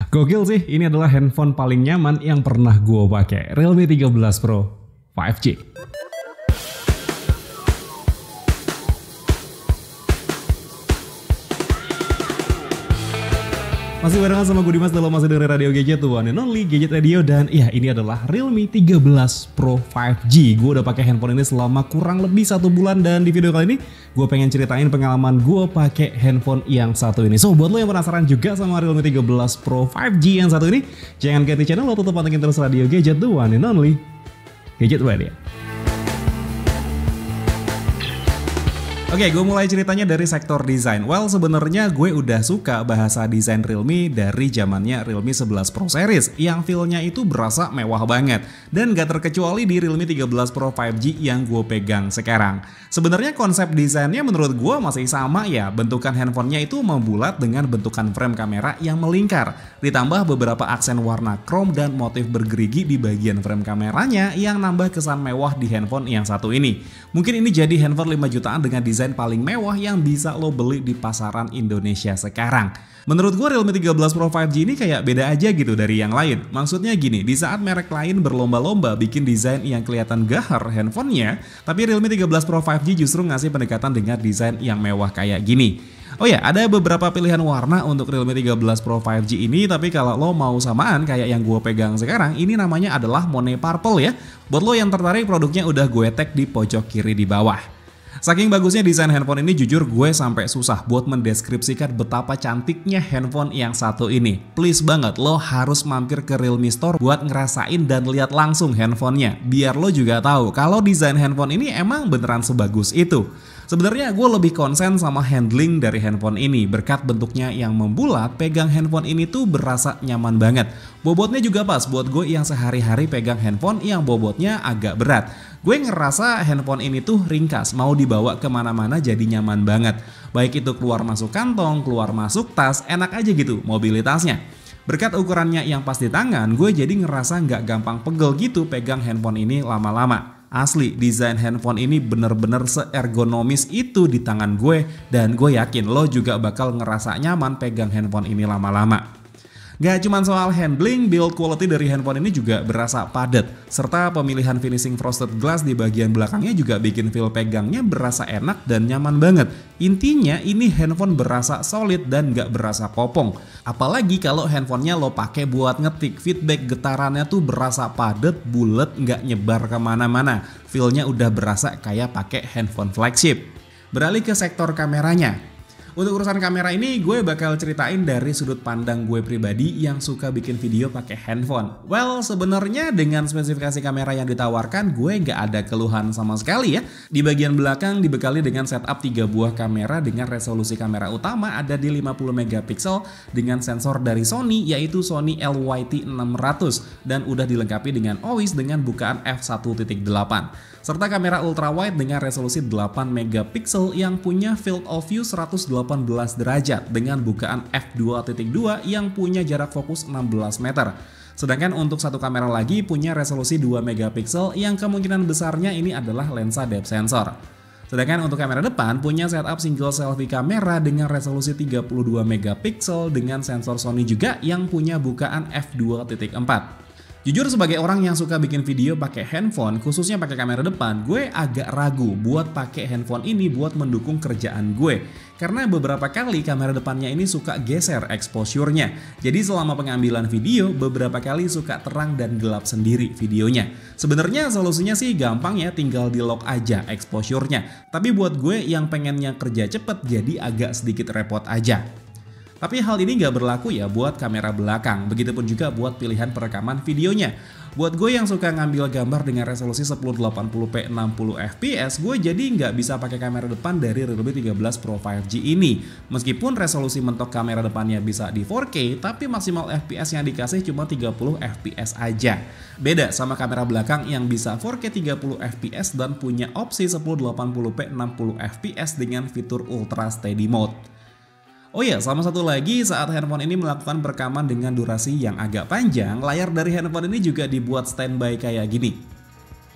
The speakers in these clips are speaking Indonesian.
Gokil sih, ini adalah handphone paling nyaman yang pernah gue pakai. Realme 13 Pro 5G. Masih barengan sama gue Dimas dalam masih dengerin Radio Gadget, one and only Gadget Radio. Dan ya, ini adalah Realme 13 Pro 5G. Gue udah pakai handphone ini selama kurang lebih 1 bulan. Dan di video kali ini gue pengen ceritain pengalaman gue pakai handphone yang satu ini. So buat lo yang penasaran juga sama Realme 13 Pro 5G yang satu ini, jangan ganti channel, lo tetap pantengin terus Radio Gadget, the one and only Gadget Radio. Oke, gue mulai ceritanya dari sektor desain. Well, sebenarnya gue udah suka bahasa desain Realme dari zamannya Realme 11 Pro series yang feel-nya itu berasa mewah banget. Dan gak terkecuali di Realme 13 Pro 5G yang gue pegang sekarang. Sebenarnya konsep desainnya menurut gue masih sama ya. Bentukan handphonenya itu membulat dengan bentukan frame kamera yang melingkar. Ditambah beberapa aksen warna chrome dan motif bergerigi di bagian frame kameranya yang nambah kesan mewah di handphone yang satu ini. Mungkin ini jadi handphone 5 jutaan dengan desain paling mewah yang bisa lo beli di pasaran Indonesia sekarang. Menurut gue Realme 13 Pro 5G ini kayak beda aja gitu dari yang lain. Maksudnya gini, di saat merek lain berlomba-lomba bikin desain yang kelihatan gahar handphonenya, tapi Realme 13 Pro 5G justru ngasih pendekatan dengan desain yang mewah kayak gini. Oh ya, ada beberapa pilihan warna untuk Realme 13 Pro 5G ini, tapi kalau lo mau samaan kayak yang gue pegang sekarang, ini namanya adalah Monet Purple ya. Buat lo yang tertarik, produknya udah gue tag di pojok kiri di bawah. Saking bagusnya desain handphone ini, jujur gue sampai susah buat mendeskripsikan betapa cantiknya handphone yang satu ini. Please banget, lo harus mampir ke Realme Store buat ngerasain dan lihat langsung handphonenya. Biar lo juga tahu kalau desain handphone ini emang beneran sebagus itu. Sebenarnya gue lebih konsen sama handling dari handphone ini. Berkat bentuknya yang membulat, pegang handphone ini tuh berasa nyaman banget. Bobotnya juga pas buat gue yang sehari-hari pegang handphone yang bobotnya agak berat. Gue ngerasa handphone ini tuh ringkas, mau dibawa kemana-mana jadi nyaman banget. Baik itu keluar masuk kantong, keluar masuk tas, enak aja gitu mobilitasnya. Berkat ukurannya yang pas di tangan, gue jadi ngerasa nggak gampang pegel gitu pegang handphone ini lama-lama. Asli, desain handphone ini bener-bener seergonomis itu di tangan gue. Dan gue yakin lo juga bakal ngerasa nyaman pegang handphone ini lama-lama. Gak cuma soal handling, build quality dari handphone ini juga berasa padat. Serta pemilihan finishing frosted glass di bagian belakangnya juga bikin feel pegangnya berasa enak dan nyaman banget. Intinya ini handphone berasa solid dan gak berasa popong. Apalagi kalau handphonenya lo pakai buat ngetik, feedback getarannya tuh berasa padat, bulet, gak nyebar kemana-mana. Feelnya udah berasa kayak pakai handphone flagship. Beralih ke sektor kameranya. Untuk urusan kamera ini gue bakal ceritain dari sudut pandang gue pribadi yang suka bikin video pakai handphone. Well, sebenarnya dengan spesifikasi kamera yang ditawarkan gue nggak ada keluhan sama sekali ya. Di bagian belakang dibekali dengan setup 3 buah kamera dengan resolusi kamera utama ada di 50 megapiksel dengan sensor dari Sony yaitu Sony LYT600 dan udah dilengkapi dengan OIS dengan bukaan f1.8. Serta kamera ultrawide dengan resolusi 8 megapiksel yang punya field of view 118 derajat dengan bukaan f2.2 yang punya jarak fokus 16 meter. Sedangkan untuk satu kamera lagi punya resolusi 2 megapiksel yang kemungkinan besarnya ini adalah lensa depth sensor. Sedangkan untuk kamera depan punya setup single selfie kamera dengan resolusi 32 megapiksel dengan sensor Sony juga yang punya bukaan f2.4. Jujur sebagai orang yang suka bikin video pakai handphone, khususnya pakai kamera depan, gue agak ragu buat pakai handphone ini buat mendukung kerjaan gue. Karena beberapa kali kamera depannya ini suka geser exposure-nya. Jadi selama pengambilan video, beberapa kali suka terang dan gelap sendiri videonya. Sebenarnya solusinya sih gampang ya, tinggal di lock aja exposure-nya. Tapi buat gue yang pengennya kerja cepet, jadi agak sedikit repot aja. Tapi hal ini nggak berlaku ya buat kamera belakang, begitupun juga buat pilihan perekaman videonya. Buat gue yang suka ngambil gambar dengan resolusi 1080p 60fps, gue jadi nggak bisa pakai kamera depan dari Realme 13 Pro 5G ini. Meskipun resolusi mentok kamera depannya bisa di 4K, tapi maksimal FPS yang dikasih cuma 30fps aja. Beda sama kamera belakang yang bisa 4K 30fps dan punya opsi 1080p 60fps dengan fitur Ultra Steady Mode. Oh ya, sama satu lagi, saat handphone ini melakukan perekaman dengan durasi yang agak panjang, layar dari handphone ini juga dibuat standby kayak gini.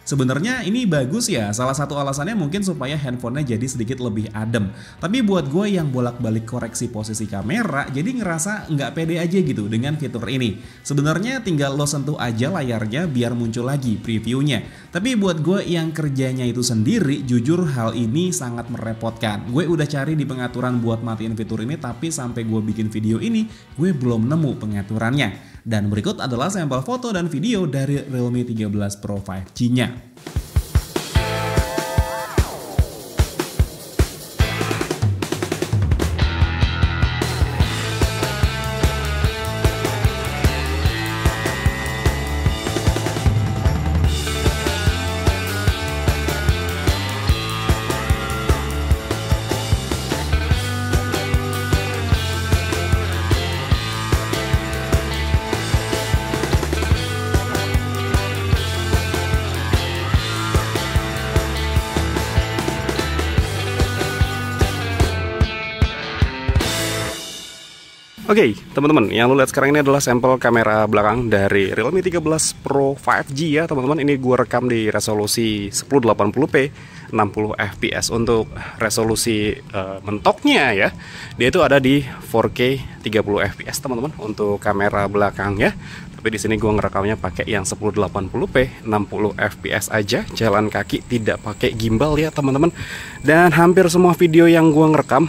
Sebenarnya ini bagus ya, salah satu alasannya mungkin supaya handphonenya jadi sedikit lebih adem. Tapi buat gue yang bolak-balik koreksi posisi kamera, jadi ngerasa nggak pede aja gitu dengan fitur ini. Sebenarnya tinggal lo sentuh aja layarnya biar muncul lagi previewnya. Tapi buat gue yang kerjanya itu sendiri, jujur hal ini sangat merepotkan. Gue udah cari di pengaturan buat matiin fitur ini, tapi sampai gue bikin video ini, gue belum nemu pengaturannya. Dan berikut adalah sampel foto dan video dari Realme 13 Pro 5G-nya. Oke, teman-teman, yang lu lihat sekarang ini adalah sampel kamera belakang dari Realme 13 Pro 5G ya, teman-teman. Ini gua rekam di resolusi 1080p 60 fps. Untuk resolusi mentoknya ya, dia itu ada di 4K 30 fps, teman-teman, untuk kamera belakang ya. Tapi di sini gua ngerekamnya pakai yang 1080p 60 fps aja, jalan kaki, tidak pakai gimbal ya, teman-teman. Dan hampir semua video yang gua ngerekam,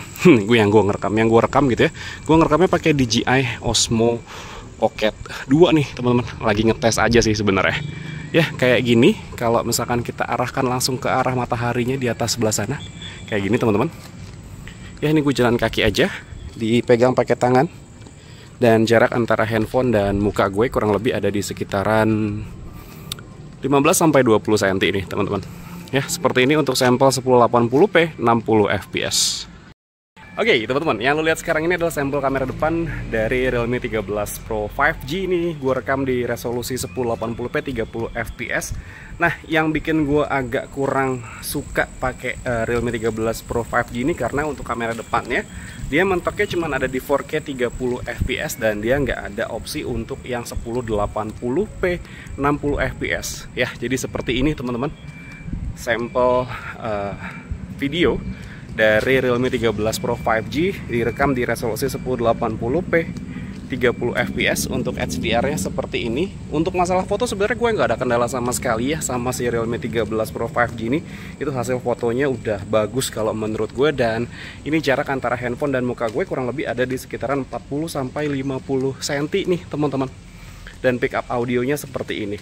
yang gua rekam gitu ya, gua ngerekamnya pakai DJI Osmo Pocket 2 nih, teman-teman. Lagi ngetes aja sih sebenarnya. Ya, kayak gini kalau misalkan kita arahkan langsung ke arah mataharinya di atas sebelah sana. Kayak gini, teman-teman. Ya, ini gue jalan kaki aja, dipegang pakai tangan. Dan jarak antara handphone dan muka gue kurang lebih ada di sekitaran 15-20 cm ini, teman-teman. Ya, seperti ini untuk sampel 1080p 60 fps. Oke, teman-teman, yang lo lihat sekarang ini adalah sampel kamera depan dari Realme 13 Pro 5G ini. Gue rekam di resolusi 1080p 30 fps. Nah, yang bikin gue agak kurang suka pakai Realme 13 Pro 5G ini karena untuk kamera depannya dia mentoknya cuma ada di 4K 30 fps dan dia nggak ada opsi untuk yang 1080p 60 fps. Ya, jadi seperti ini, teman-teman. Sampel video dari Realme 13 Pro 5G direkam di resolusi 1080p 30 fps. Untuk HDR-nya seperti ini. Untuk masalah foto sebenarnya gue nggak ada kendala sama sekali ya sama si Realme 13 Pro 5G ini. Itu hasil fotonya udah bagus kalau menurut gue, dan ini jarak antara handphone dan muka gue kurang lebih ada di sekitaran 40-50 cm nih, teman-teman. Dan pick up audionya seperti ini.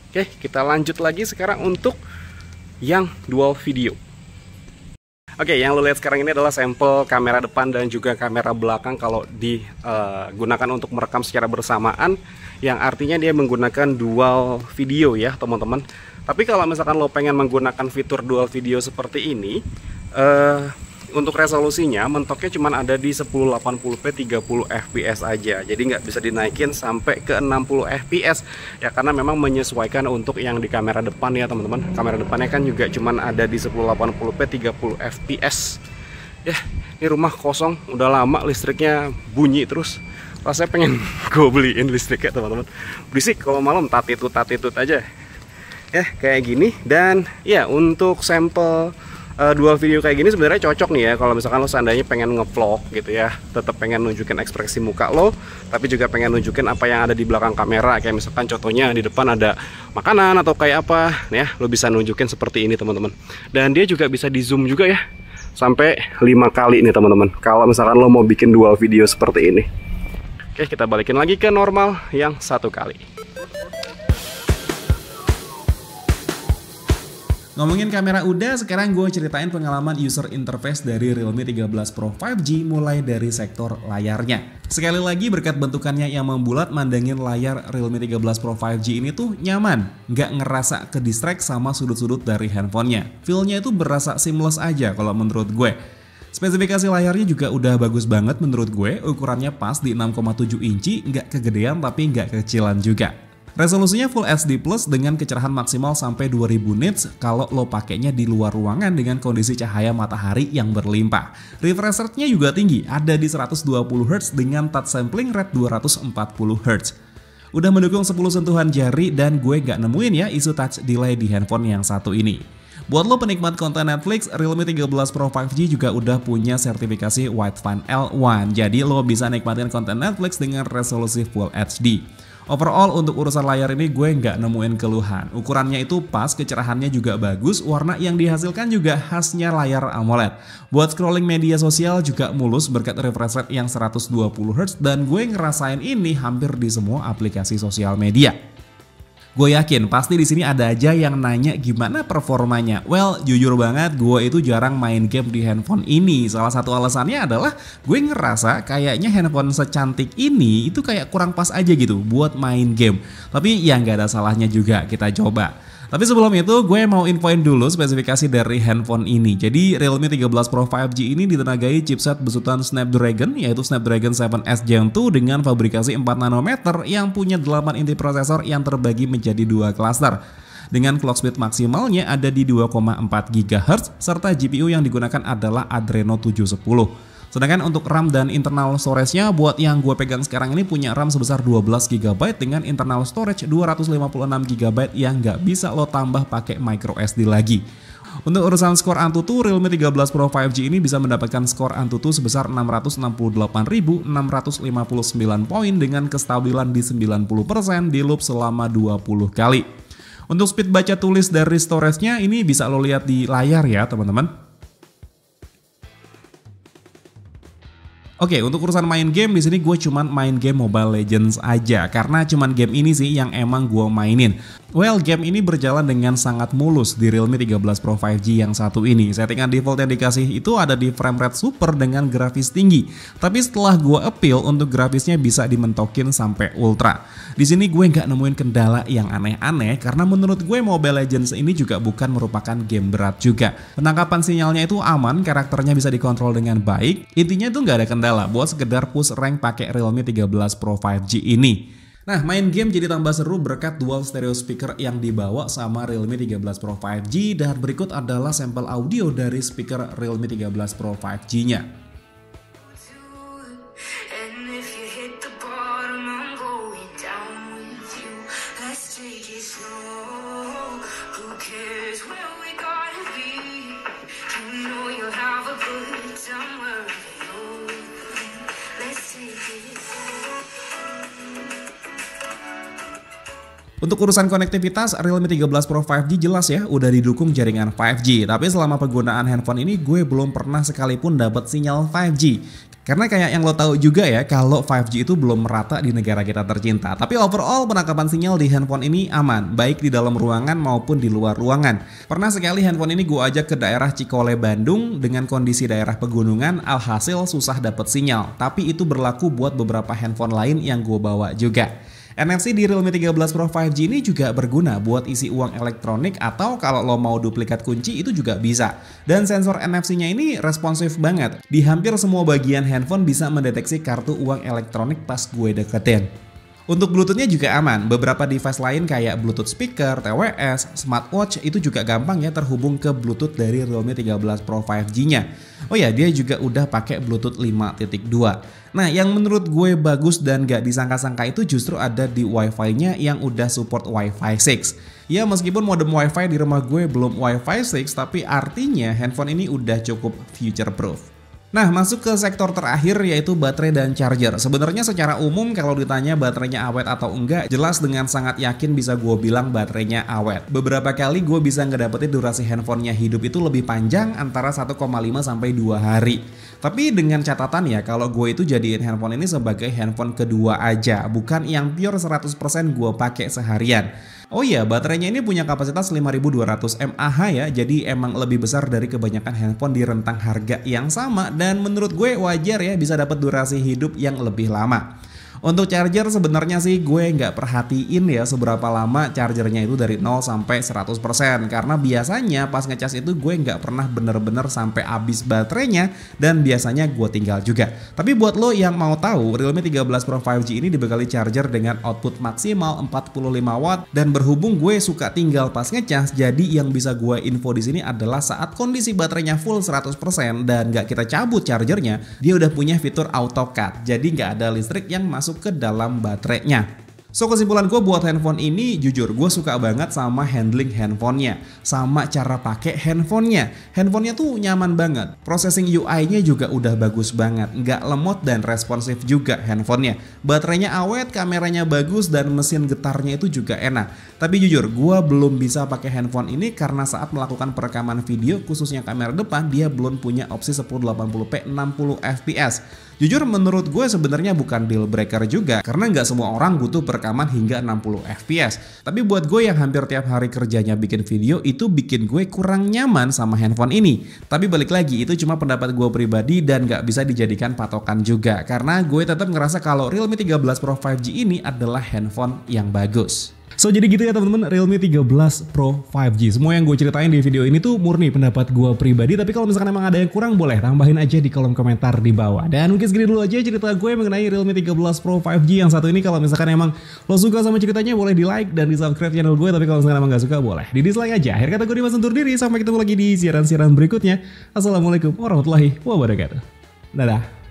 Oke, kita lanjut lagi sekarang untuk yang dual video. Oke, yang lo lihat sekarang ini adalah sampel kamera depan dan juga kamera belakang kalau digunakan untuk merekam secara bersamaan, yang artinya dia menggunakan dual video ya, teman-teman. Tapi kalau misalkan lo pengen menggunakan fitur dual video seperti ini, untuk resolusinya mentoknya cuma ada di 1080p 30 fps aja. Jadi nggak bisa dinaikin sampai ke 60 fps ya, karena memang menyesuaikan untuk yang di kamera depan ya, teman-teman. Kamera depannya kan juga cuma ada di 1080p 30 fps. Ya, ini rumah kosong, udah lama listriknya bunyi terus. Rasanya pengen gue beliin listriknya, teman-teman. Berisik kalau malam, tatitut aja. Ya, kayak gini. Dan ya, untuk sampel dual video kayak gini sebenarnya cocok nih ya kalau misalkan lo seandainya pengen ngevlog gitu ya, tetap pengen nunjukin ekspresi muka lo, tapi juga pengen nunjukin apa yang ada di belakang kamera. Kayak misalkan contohnya di depan ada makanan atau kayak apa ya, lo bisa nunjukin seperti ini, teman-teman. Dan dia juga bisa di zoom juga ya, sampai 5 kali nih, teman-teman, kalau misalkan lo mau bikin dual video seperti ini. Oke, kita balikin lagi ke normal yang 1 kali. Ngomongin kamera udah, sekarang gue ceritain pengalaman user interface dari Realme 13 Pro 5G mulai dari sektor layarnya. Sekali lagi berkat bentukannya yang membulat, mandangin layar Realme 13 Pro 5G ini tuh nyaman, nggak ngerasa ke distract sama sudut-sudut dari handphonenya. Feel-nya itu berasa seamless aja kalau menurut gue. Spesifikasi layarnya juga udah bagus banget menurut gue, ukurannya pas di 6,7 inci, nggak kegedean tapi nggak kecilan juga. Resolusinya Full HD Plus dengan kecerahan maksimal sampai 2000 nits kalau lo pakainya di luar ruangan dengan kondisi cahaya matahari yang berlimpah. Refresh rate-nya juga tinggi, ada di 120 Hz dengan touch sampling rate 240 Hz. Udah mendukung 10 sentuhan jari dan gue nggak nemuin ya isu touch delay di handphone yang satu ini. Buat lo penikmat konten Netflix, Realme 13 Pro 5G juga udah punya sertifikasi Widefine L1. Jadi lo bisa nikmatin konten Netflix dengan resolusi Full HD. Overall untuk urusan layar ini gue nggak nemuin keluhan. Ukurannya itu pas, kecerahannya juga bagus, warna yang dihasilkan juga khasnya layar AMOLED. Buat scrolling media sosial juga mulus berkat refresh rate yang 120Hz dan gue ngerasain ini hampir di semua aplikasi sosial media. Gue yakin pasti di sini ada aja yang nanya gimana performanya. Well, jujur banget gue itu jarang main game di handphone ini. Salah satu alasannya adalah gue ngerasa kayaknya handphone secantik ini itu kayak kurang pas aja gitu buat main game. Tapi ya nggak ada salahnya juga kita coba. Tapi sebelum itu gue mau infoin dulu spesifikasi dari handphone ini. Jadi Realme 13 Pro 5G ini ditenagai chipset besutan Snapdragon yaitu Snapdragon 7S Gen 2 dengan fabrikasi 4 nanometer yang punya 8 inti prosesor yang terbagi menjadi 2 klaster. Dengan clock speed maksimalnya ada di 2,4 GHz serta GPU yang digunakan adalah Adreno 710. Sedangkan untuk RAM dan internal storage-nya buat yang gue pegang sekarang ini punya RAM sebesar 12 GB dengan internal storage 256 GB yang nggak bisa lo tambah pakai micro SD lagi. Untuk urusan skor Antutu, Realme 13 Pro 5G ini bisa mendapatkan skor Antutu sebesar 668.659 poin dengan kestabilan di 90% di loop selama 20 kali. Untuk speed baca tulis dari storage-nya ini bisa lo lihat di layar ya teman-teman. Oke, untuk urusan main game di sini gue cuman main game Mobile Legends aja karena cuman game ini sih yang emang gue mainin. Well, game ini berjalan dengan sangat mulus di Realme 13 Pro 5G yang satu ini. Settingan default yang dikasih itu ada di frame rate super dengan grafis tinggi. Tapi setelah gue appeal untuk grafisnya bisa dimentokin sampai ultra. Di sini gue nggak nemuin kendala yang aneh-aneh karena menurut gue Mobile Legends ini juga bukan merupakan game berat juga. Penangkapan sinyalnya itu aman, karakternya bisa dikontrol dengan baik. Intinya tuh nggak ada kendala buat sekedar push rank pakai Realme 13 Pro 5G ini. Nah, main game jadi tambah seru berkat dual stereo speaker yang dibawa sama Realme 13 Pro 5G dan berikut adalah sampel audio dari speaker Realme 13 Pro 5G-nya. Untuk urusan konektivitas, Realme 13 Pro 5G jelas ya udah didukung jaringan 5G. Tapi selama penggunaan handphone ini gue belum pernah sekalipun dapat sinyal 5G. Karena kayak yang lo tahu juga ya kalau 5G itu belum merata di negara kita tercinta. Tapi overall penangkapan sinyal di handphone ini aman, baik di dalam ruangan maupun di luar ruangan. Pernah sekali handphone ini gue ajak ke daerah Cikole, Bandung dengan kondisi daerah pegunungan, alhasil susah dapat sinyal. Tapi itu berlaku buat beberapa handphone lain yang gue bawa juga. NFC di Realme 13 Pro 5G ini juga berguna buat isi uang elektronik atau kalau lo mau duplikat kunci itu juga bisa. Dan sensor NFC-nya ini responsif banget. Di hampir semua bagian handphone bisa mendeteksi kartu uang elektronik pas gue deketin. Untuk Bluetooth-nya juga aman, beberapa device lain kayak Bluetooth speaker, TWS, smartwatch itu juga gampang ya terhubung ke Bluetooth dari Realme 13 Pro 5G-nya. Oh ya, dia juga udah pakai Bluetooth 5.2. Nah, yang menurut gue bagus dan gak disangka-sangka itu justru ada di Wi-Fi-nya yang udah support Wi-Fi 6. Ya, meskipun modem Wi-Fi di rumah gue belum Wi-Fi 6, tapi artinya handphone ini udah cukup future-proof. Nah, masuk ke sektor terakhir yaitu baterai dan charger. Sebenarnya secara umum kalau ditanya baterainya awet atau enggak, jelas dengan sangat yakin bisa gue bilang baterainya awet. Beberapa kali gue bisa ngedapetin durasi handphonenya hidup itu lebih panjang antara 1,5 sampai 2 hari. Tapi dengan catatan ya kalau gue itu jadiin handphone ini sebagai handphone kedua aja, bukan yang pure 100% gue pakai seharian. Oh iya, baterainya ini punya kapasitas 5200 mAh ya, jadi emang lebih besar dari kebanyakan handphone di rentang harga yang sama dan menurut gue wajar ya bisa dapat durasi hidup yang lebih lama. Untuk charger sebenarnya sih gue nggak perhatiin ya seberapa lama chargernya itu dari 0 sampai 100% karena biasanya pas ngecas itu gue nggak pernah bener-bener sampai habis baterainya dan biasanya gue tinggal juga. Tapi buat lo yang mau tahu, Realme 13 Pro 5G ini dibekali charger dengan output maksimal 45 watt dan berhubung gue suka tinggal pas ngecas, jadi yang bisa gue info di sini adalah saat kondisi baterainya full 100% dan nggak kita cabut chargernya, dia udah punya fitur auto cut, jadi nggak ada listrik yang masuk ke dalam baterainya. So kesimpulan gue buat handphone ini, jujur gue suka banget sama handling handphonenya, sama cara pakai handphonenya. Handphonenya tuh nyaman banget, processing UI-nya juga udah bagus banget, nggak lemot dan responsif juga handphonenya. Baterainya awet, kameranya bagus, dan mesin getarnya itu juga enak. Tapi jujur, gue belum bisa pakai handphone ini karena saat melakukan perekaman video, khususnya kamera depan, dia belum punya opsi 1080p 60 fps. Jujur menurut gue sebenarnya bukan deal breaker juga, karena nggak semua orang butuh perekaman hingga 60 fps. Tapi buat gue yang hampir tiap hari kerjanya bikin video, itu bikin gue kurang nyaman sama handphone ini. Tapi balik lagi, itu cuma pendapat gue pribadi dan nggak bisa dijadikan patokan juga, karena gue tetap ngerasa kalau Realme 13 Pro 5G ini adalah handphone yang bagus. So jadi gitu ya teman-teman, Realme 13 Pro 5G. Semua yang gue ceritain di video ini tuh murni pendapat gue pribadi. Tapi kalau misalkan emang ada yang kurang, boleh tambahin aja di kolom komentar di bawah. Dan mungkin segini dulu aja cerita gue mengenai Realme 13 Pro 5G yang satu ini. Kalau misalkan emang lo suka sama ceritanya, boleh di like dan di subscribe channel gue. Tapi kalau misalkan emang gak suka, boleh di dislike aja. Akhir kata gue Dimas undur diri. Sampai ketemu lagi di siaran-siaran berikutnya. Assalamualaikum warahmatullahi wabarakatuh. Dadah.